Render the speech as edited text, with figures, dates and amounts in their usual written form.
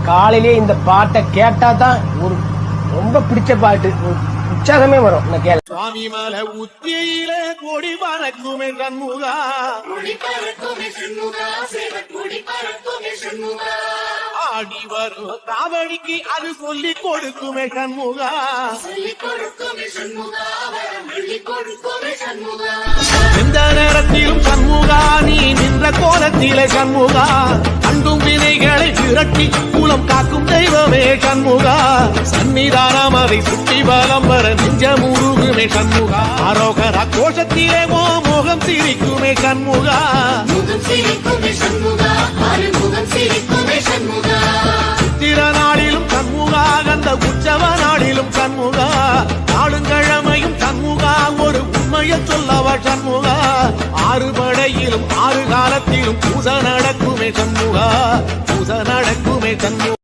காலையிலே இந்த பாட்டை கேட்டா தான் ஒரு ரொம்ப பிடிச்ச பாட்டு, உற்சாகமே வரும். நான் கேள சுவாமி மலை உத்தியில கொடி பறக்குமே கண்முகா, ஆடி வரும் காவடிக்கு அது சொல்லி கொடுக்குமே கண்முகா, எந்த நேரத்திலும் கண்முகா நீ நின்ற கோலத்திலே கண்முகா, கண்டும் வினைகளை விரட்டி மூலம் காக்கும் தெய்வமே கண்முகா, சன்னிதானம் அதை சுற்றி பலம் வர நெஞ்சம் உருகுமே கண்முகா, ஆரோகரா கோஷத்திலே மோகம் சிரிக்குமே கண்முகா, சித்திர நாளிலும் கண்முகா, கந்த உற்சவ நாளிலும் கண்முகா, நாடுங்கிழமையும் கண்முகா, ஒரு உண்மையை சொல்லவா கண்முகா, ஆறு படையிலும் ஆறு காலத்திலும் பூச நடக்குமே கண்முகா, பூச நடக்குமே கண்முகா.